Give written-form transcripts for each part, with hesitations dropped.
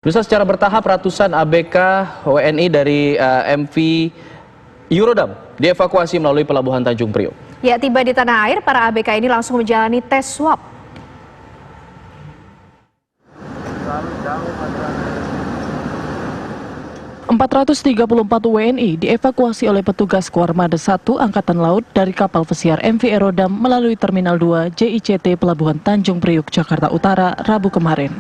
Pemirsa, secara bertahap ratusan ABK WNI dari MV Eurodam dievakuasi melalui Pelabuhan Tanjung Priok. Ya, tiba di tanah air, para ABK ini langsung menjalani tes swab. ...434 WNI dievakuasi oleh petugas Kuarmada 1 Angkatan Laut dari kapal pesiar MV Eurodam melalui Terminal 2 JICT Pelabuhan Tanjung Priok, Jakarta Utara, Rabu kemarin.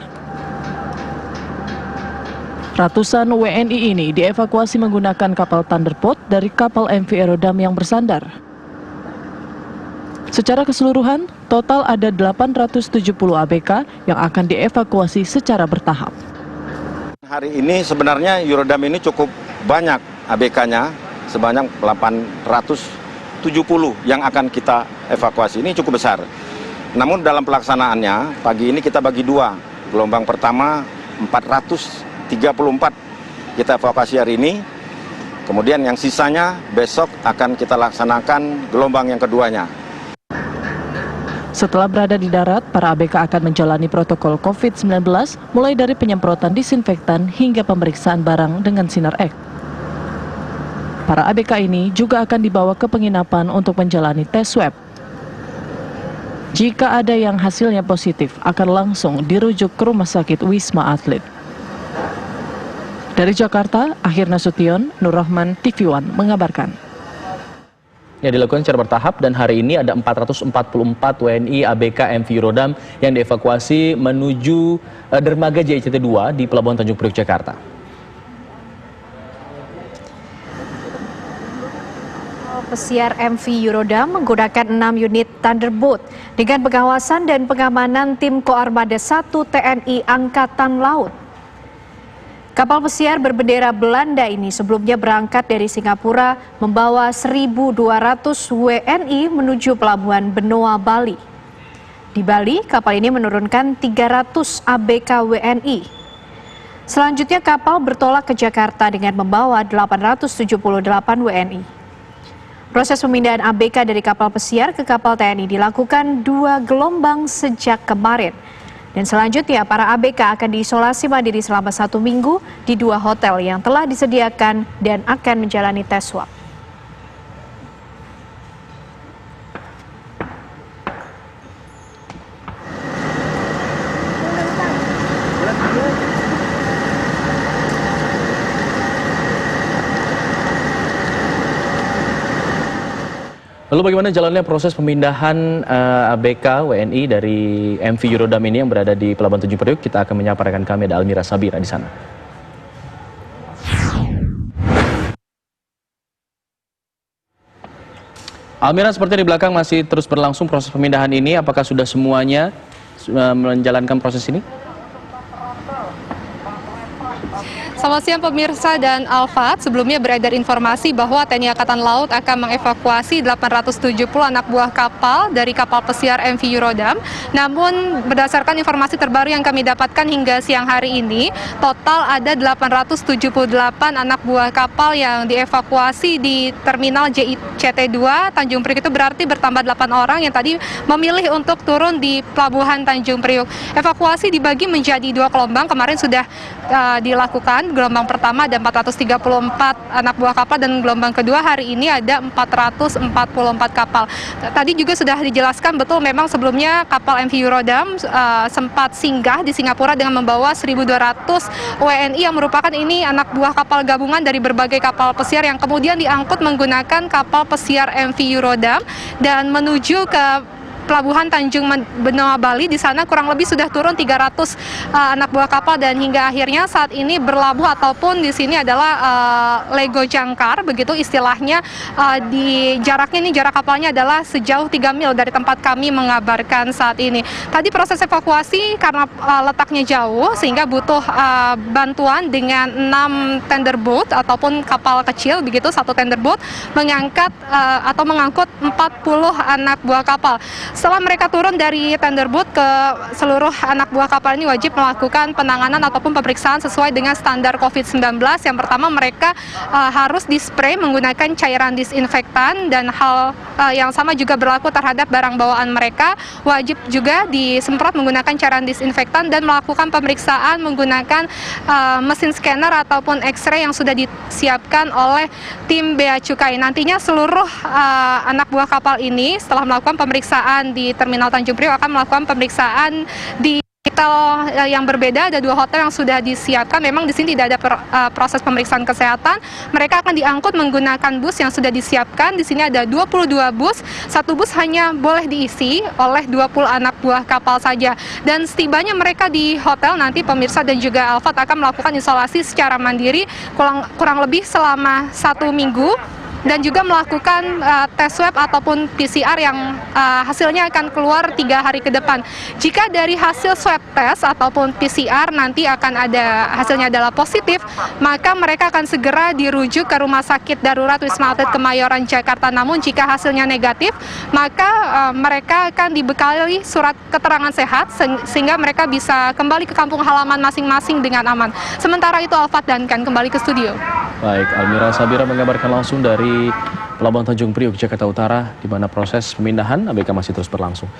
Ratusan WNI ini dievakuasi menggunakan kapal Thunderbolt dari kapal MV Eurodam yang bersandar. Secara keseluruhan, total ada 870 ABK yang akan dievakuasi secara bertahap. Hari ini sebenarnya Eurodam ini cukup banyak ABK-nya, sebanyak 870 yang akan kita evakuasi. Ini cukup besar. Namun dalam pelaksanaannya, pagi ini kita bagi dua. Gelombang pertama 434 kita evakuasi hari ini, kemudian yang sisanya besok akan kita laksanakan gelombang yang keduanya. Setelah berada di darat, para ABK akan menjalani protokol COVID-19 mulai dari penyemprotan disinfektan hingga pemeriksaan barang dengan sinar X. Para ABK ini juga akan dibawa ke penginapan untuk menjalani tes swab. Jika ada yang hasilnya positif, akan langsung dirujuk ke Rumah Sakit Wisma Atlet. Dari Jakarta, Akhir Nasution, Nur Rahman, TV One mengabarkan. Ya, dilakukan secara bertahap dan hari ini ada 444 WNI ABK MV Eurodam yang dievakuasi menuju dermaga JICT 2 di Pelabuhan Tanjung Priok, Jakarta. Pesiar MV Eurodam menggunakan 6 unit Thunderbolt dengan pengawasan dan pengamanan tim Koarmada 1 TNI Angkatan Laut. Kapal pesiar berbendera Belanda ini sebelumnya berangkat dari Singapura membawa 1.200 WNI menuju Pelabuhan Benoa, Bali. Di Bali, kapal ini menurunkan 300 ABK WNI. Selanjutnya kapal bertolak ke Jakarta dengan membawa 878 WNI. Proses pemindahan ABK dari kapal pesiar ke kapal TNI dilakukan 2 gelombang sejak kemarin. Dan selanjutnya para ABK akan diisolasi mandiri selama 1 minggu di 2 hotel yang telah disediakan dan akan menjalani tes swab. Lalu bagaimana jalannya proses pemindahan ABK WNI dari MV Eurodam ini yang berada di Pelabuhan Tanjung Priok? Kita akan menyapa rekan kami, ada Almira Sabira di sana. Almira, seperti di belakang masih terus berlangsung proses pemindahan ini. Apakah sudah semuanya menjalankan proses ini? Selamat siang pemirsa dan Alfat. Sebelumnya beredar informasi bahwa TNI Angkatan Laut akan mengevakuasi 870 anak buah kapal dari kapal pesiar MV Eurodam. Namun berdasarkan informasi terbaru yang kami dapatkan hingga siang hari ini, total ada 878 anak buah kapal yang dievakuasi di Terminal JICT 2 Tanjung Priok. Itu berarti bertambah 8 orang yang tadi memilih untuk turun di Pelabuhan Tanjung Priok. Evakuasi dibagi menjadi 2 gelombang. Kemarin sudah dilakukan. Gelombang pertama ada 434 anak buah kapal dan gelombang kedua hari ini ada 444 kapal. Tadi juga sudah dijelaskan betul memang sebelumnya kapal MV Eurodam sempat singgah di Singapura dengan membawa 1.200 WNI yang merupakan ini anak buah kapal gabungan dari berbagai kapal pesiar yang kemudian diangkut menggunakan kapal pesiar MV Eurodam dan menuju ke Pelabuhan Tanjung Benoa, Bali. Di sana kurang lebih sudah turun 300 anak buah kapal dan hingga akhirnya saat ini berlabuh ataupun di sini adalah Lego Jangkar, begitu istilahnya. Di jaraknya ini, jarak kapalnya adalah sejauh 3 mil dari tempat kami mengabarkan saat ini. Tadi proses evakuasi karena letaknya jauh sehingga butuh bantuan dengan 6 tenderboat ataupun kapal kecil, begitu 1 tenderboat mengangkat atau mengangkut 40 anak buah kapal. Setelah mereka turun dari Thunderbird, ke seluruh anak buah kapal ini wajib melakukan penanganan ataupun pemeriksaan sesuai dengan standar COVID-19. Yang pertama, mereka harus dispray menggunakan cairan disinfektan, dan hal yang sama juga berlaku terhadap barang bawaan mereka. Wajib juga disemprot menggunakan cairan disinfektan dan melakukan pemeriksaan menggunakan mesin scanner ataupun X-ray yang sudah disiapkan oleh tim Bea Cukai. Nantinya seluruh anak buah kapal ini setelah melakukan pemeriksaan di Terminal Tanjung Priok akan melakukan pemeriksaan di hotel yang berbeda. Ada 2 hotel yang sudah disiapkan. Memang di sini tidak ada proses pemeriksaan kesehatan. Mereka akan diangkut menggunakan bus yang sudah disiapkan. Di sini ada 22 bus. Satu bus hanya boleh diisi oleh 20 anak buah kapal saja. Dan setibanya mereka di hotel, nanti pemirsa dan juga Alfat akan melakukan isolasi secara mandiri kurang lebih selama 1 minggu. Dan juga melakukan tes swab ataupun PCR yang hasilnya akan keluar 3 hari ke depan. Jika dari hasil swab test ataupun PCR nanti akan ada hasilnya adalah positif, maka mereka akan segera dirujuk ke Rumah Sakit Darurat Wisma Atlet Kemayoran Jakarta. Namun jika hasilnya negatif, maka mereka akan dibekali surat keterangan sehat sehingga mereka bisa kembali ke kampung halaman masing-masing dengan aman. Sementara itu, Alfat dan Kan kembali ke studio. Baik, Almira Sabira mengabarkan langsung dari Pelabuhan Tanjung Priok, Jakarta Utara, di mana proses pemindahan ABK masih terus berlangsung.